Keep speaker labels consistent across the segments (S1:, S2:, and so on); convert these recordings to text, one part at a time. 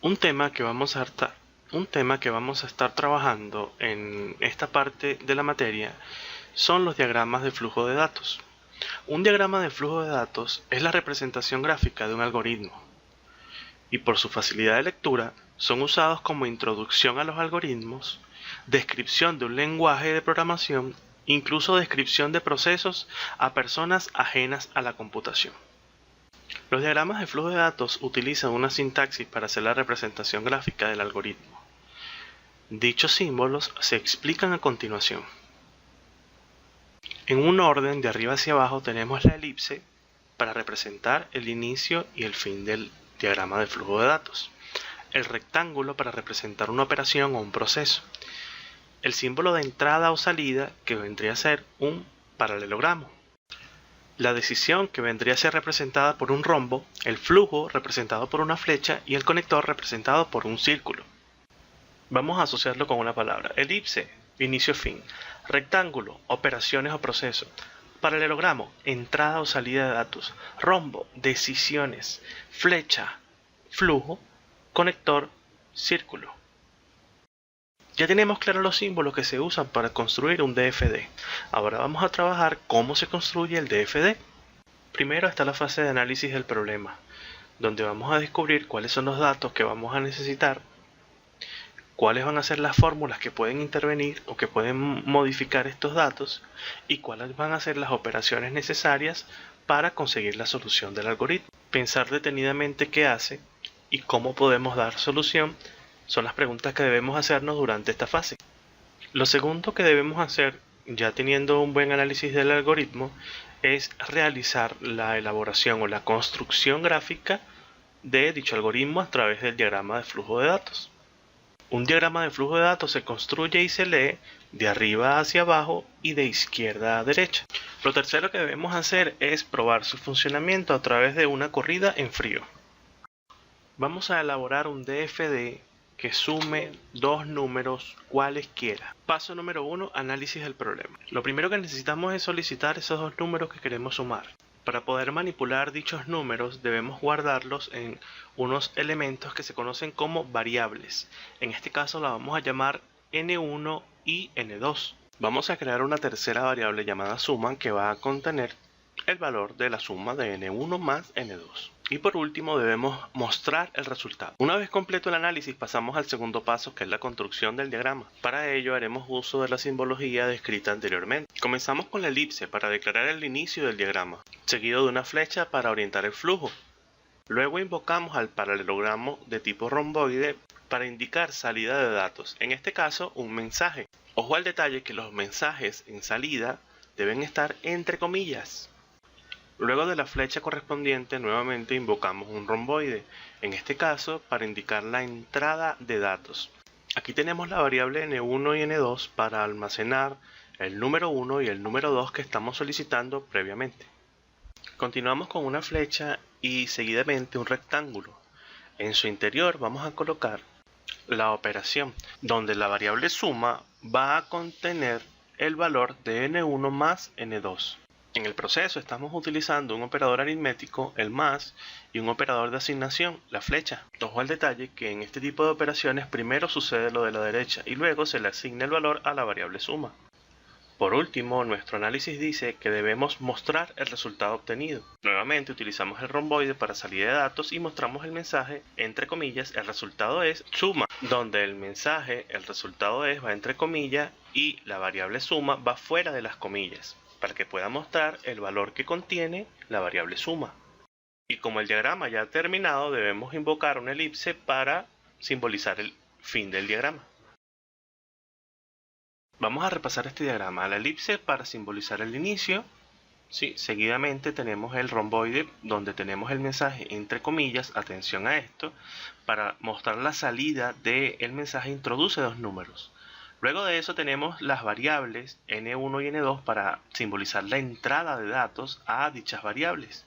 S1: Un tema que vamos a estar trabajando en esta parte de la materia son los diagramas de flujo de datos. Un diagrama de flujo de datos es la representación gráfica de un algoritmo y por su facilidad de lectura son usados como introducción a los algoritmos, descripción de un lenguaje de programación, incluso descripción de procesos a personas ajenas a la computación. Los diagramas de flujo de datos utilizan una sintaxis para hacer la representación gráfica del algoritmo. Dichos símbolos se explican a continuación. En un orden de arriba hacia abajo tenemos la elipse para representar el inicio y el fin del diagrama de flujo de datos. El rectángulo para representar una operación o un proceso. El símbolo de entrada o salida que vendría a ser un paralelogramo. La decisión que vendría a ser representada por un rombo, el flujo representado por una flecha y el conector representado por un círculo. Vamos a asociarlo con una palabra. Elipse, inicio-fin. Rectángulo, operaciones o procesos. Paralelogramo, entrada o salida de datos. Rombo, decisiones. Flecha, flujo. Conector, círculo. Ya tenemos claros los símbolos que se usan para construir un DFD. Ahora vamos a trabajar cómo se construye el DFD. Primero está la fase de análisis del problema, donde vamos a descubrir cuáles son los datos que vamos a necesitar, cuáles van a ser las fórmulas que pueden intervenir o que pueden modificar estos datos y cuáles van a ser las operaciones necesarias para conseguir la solución del algoritmo. Pensar detenidamente qué hace y cómo podemos dar solución son las preguntas que debemos hacernos durante esta fase. Lo segundo que debemos hacer, ya teniendo un buen análisis del algoritmo, es realizar la elaboración o la construcción gráfica de dicho algoritmo a través del diagrama de flujo de datos. Un diagrama de flujo de datos se construye y se lee de arriba hacia abajo y de izquierda a derecha. Lo tercero que debemos hacer es probar su funcionamiento a través de una corrida en frío. Vamos a elaborar un DFD que sume dos números cualesquiera. Paso número 1, análisis del problema. Lo primero que necesitamos es solicitar esos dos números que queremos sumar. Para poder manipular dichos números debemos guardarlos en unos elementos que se conocen como variables. En este caso la vamos a llamar n1 y n2. Vamos a crear una tercera variable llamada suma que va a contener el valor de la suma de n1 más n2. Y por último debemos mostrar el resultado. Una vez completo el análisis pasamos al segundo paso, que es la construcción del diagrama. Para ello haremos uso de la simbología descrita anteriormente. Comenzamos con la elipse para declarar el inicio del diagrama, seguido de una flecha para orientar el flujo. Luego invocamos al paralelogramo de tipo romboide para indicar salida de datos, en este caso un mensaje. Ojo al detalle que los mensajes en salida deben estar entre comillas. Luego de la flecha correspondiente nuevamente invocamos un romboide, en este caso para indicar la entrada de datos. Aquí tenemos la variable n1 y n2 para almacenar el número 1 y el número 2 que estamos solicitando previamente. Continuamos con una flecha y seguidamente un rectángulo. En su interior vamos a colocar la operación, donde la variable suma va a contener el valor de n1 más n2. En el proceso estamos utilizando un operador aritmético, el más, y un operador de asignación, la flecha. Ojo al detalle que en este tipo de operaciones primero sucede lo de la derecha y luego se le asigna el valor a la variable suma. Por último, nuestro análisis dice que debemos mostrar el resultado obtenido. Nuevamente utilizamos el romboide para salida de datos y mostramos el mensaje, entre comillas, el resultado es suma, donde el mensaje, el resultado es, va entre comillas y la variable suma va fuera de las comillas, para que pueda mostrar el valor que contiene la variable suma. Y como el diagrama ya ha terminado, debemos invocar una elipse para simbolizar el fin del diagrama. Vamos a repasar este diagrama. La elipse para simbolizar el inicio. Sí, seguidamente tenemos el romboide donde tenemos el mensaje entre comillas, atención a esto, para mostrar la salida del mensaje introduce dos números. Luego de eso tenemos las variables n1 y n2 para simbolizar la entrada de datos a dichas variables.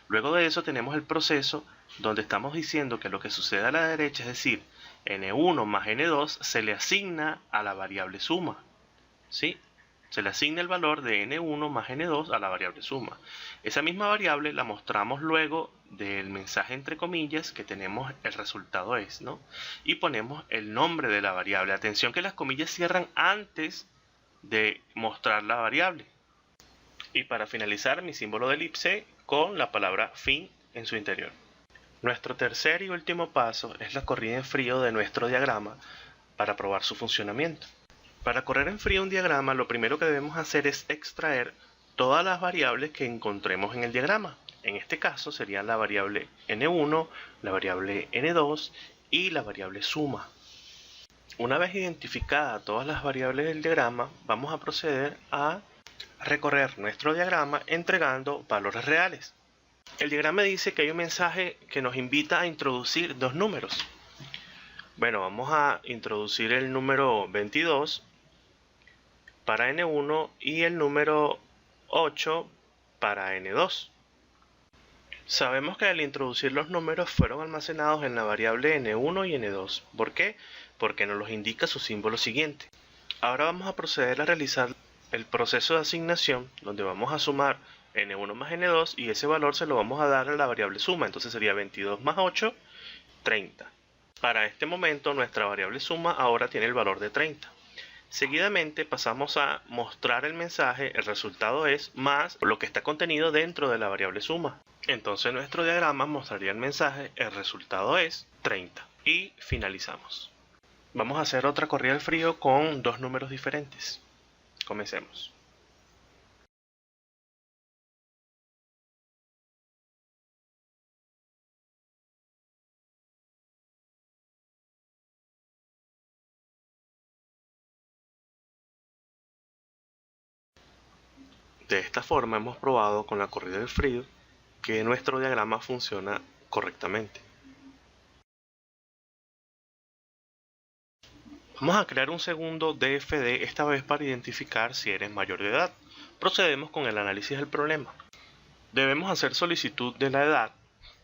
S1: Luego de eso tenemos el proceso donde estamos diciendo que lo que sucede a la derecha, es decir, n1 más n2 se le asigna a la variable suma. ¿Sí? Se le asigna el valor de n1 más n2 a la variable suma. Esa misma variable la mostramos luego del mensaje entre comillas que tenemos el resultado es, ¿no? Y ponemos el nombre de la variable. Atención que las comillas cierran antes de mostrar la variable. Y para finalizar, mi símbolo de elipse con la palabra fin en su interior. Nuestro tercer y último paso es la corrida en frío de nuestro diagrama para probar su funcionamiento. Para correr en frío un diagrama, lo primero que debemos hacer es extraer todas las variables que encontremos en el diagrama. En este caso serían la variable n1, la variable n2 y la variable suma. Una vez identificadas todas las variables del diagrama, vamos a proceder a recorrer nuestro diagrama entregando valores reales. El diagrama dice que hay un mensaje que nos invita a introducir dos números. Bueno, vamos a introducir el número 22 para n1 y el número 8 para n2. Sabemos que al introducir los números fueron almacenados en la variable n1 y n2. ¿Por qué? Porque nos los indica su símbolo siguiente. Ahora vamos a proceder a realizar el proceso de asignación, donde vamos a sumar n1 más n2 y ese valor se lo vamos a dar a la variable suma. Entonces sería 22 más 8, 30. Para este momento nuestra variable suma ahora tiene el valor de 30. Seguidamente pasamos a mostrar el mensaje, el resultado es, más lo que está contenido dentro de la variable suma. Entonces nuestro diagrama mostraría el mensaje, el resultado es 30. Y finalizamos. Vamos a hacer otra corrida al frío con dos números diferentes. Comencemos. De esta forma hemos probado con la corrida del frío que nuestro diagrama funciona correctamente. Vamos a crear un segundo DFD, esta vez para identificar si eres mayor de edad. Procedemos con el análisis del problema. Debemos hacer solicitud de la edad,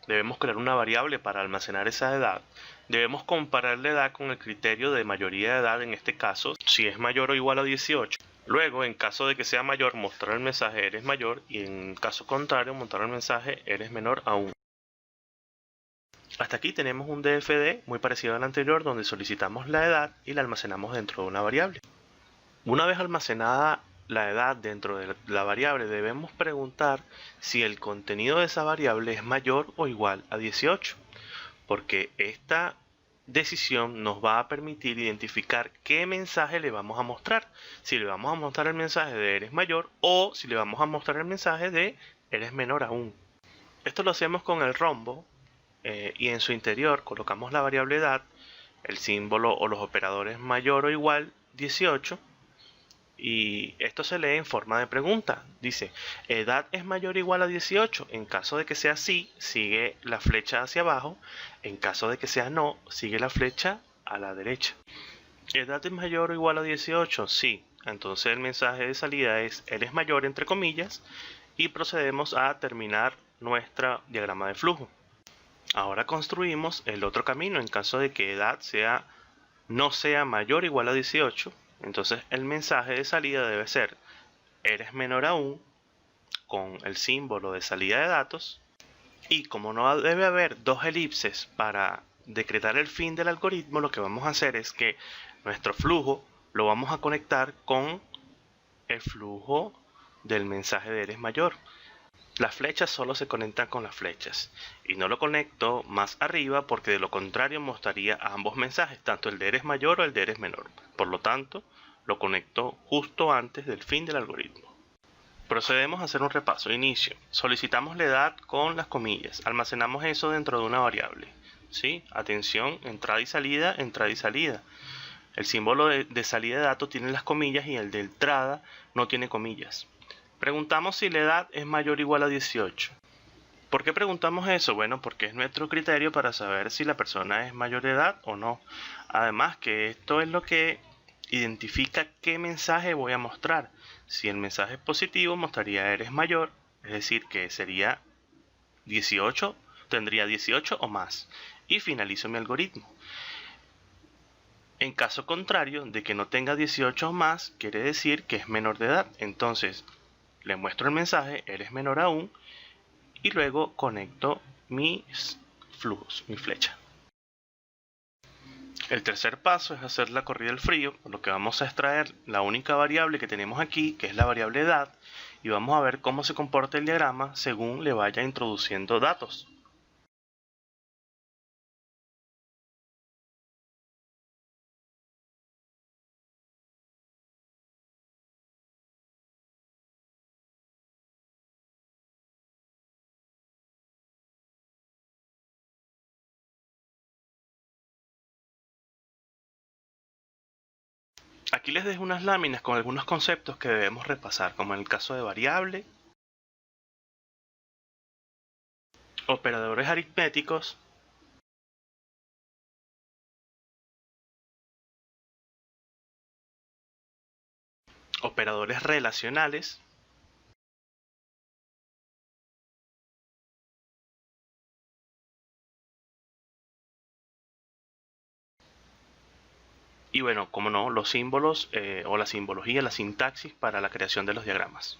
S1: debemos crear una variable para almacenar esa edad, debemos comparar la edad con el criterio de mayoría de edad, en este caso, si es mayor o igual a 18. Luego, en caso de que sea mayor, mostrar el mensaje eres mayor y en caso contrario, mostrar el mensaje eres menor aún. Hasta aquí tenemos un DFD muy parecido al anterior, donde solicitamos la edad y la almacenamos dentro de una variable. Una vez almacenada la edad dentro de la variable, debemos preguntar si el contenido de esa variable es mayor o igual a 18, porque esta decisión nos va a permitir identificar qué mensaje le vamos a mostrar. Si le vamos a mostrar el mensaje de eres mayor o si le vamos a mostrar el mensaje de eres menor aún. Esto lo hacemos con el rombo y en su interior colocamos la variable edad, el símbolo o los operadores mayor o igual 18 y esto se lee en forma de pregunta. Dice, edad es mayor o igual a 18. En caso de que sea sí, sigue la flecha hacia abajo. En caso de que sea no, sigue la flecha a la derecha. ¿Edad es mayor o igual a 18? Sí. Entonces el mensaje de salida es eres mayor entre comillas y procedemos a terminar nuestro diagrama de flujo. Ahora construimos el otro camino en caso de que edad no sea mayor o igual a 18. Entonces el mensaje de salida debe ser eres menor aún con el símbolo de salida de datos, y como no debe haber dos elipses para decretar el fin del algoritmo, lo que vamos a hacer es que nuestro flujo lo vamos a conectar con el flujo del mensaje de eres mayor. Las flechas solo se conectan con las flechas y no lo conecto más arriba porque de lo contrario mostraría ambos mensajes, tanto el de eres mayor o el de eres menor. Por lo tanto, lo conecto justo antes del fin del algoritmo. Procedemos a hacer un repaso. Inicio. Solicitamos la edad con las comillas. Almacenamos eso dentro de una variable. ¿Sí? Atención, entrada y salida, entrada y salida. El símbolo de salida de datos tiene las comillas y el de entrada no tiene comillas. Preguntamos si la edad es mayor o igual a 18. ¿Por qué preguntamos eso? Bueno, porque es nuestro criterio para saber si la persona es mayor de edad o no. Además que esto es lo que identifica qué mensaje voy a mostrar. Si el mensaje es positivo, mostraría eres mayor, es decir, que sería 18, tendría 18 o más. Y finalizo mi algoritmo. En caso contrario de que no tenga 18 o más, quiere decir que es menor de edad. Entonces le muestro el mensaje, eres menor aún, y luego conecto mis flujos, mi flecha. El tercer paso es hacer la corrida del frío, por lo que vamos a extraer la única variable que tenemos aquí, que es la variable edad, y vamos a ver cómo se comporta el diagrama según le vaya introduciendo datos. Aquí les dejo unas láminas con algunos conceptos que debemos repasar, como en el caso de variable, operadores aritméticos, operadores relacionales, y bueno, como no, los símbolos o la simbología, la sintaxis para la creación de los diagramas.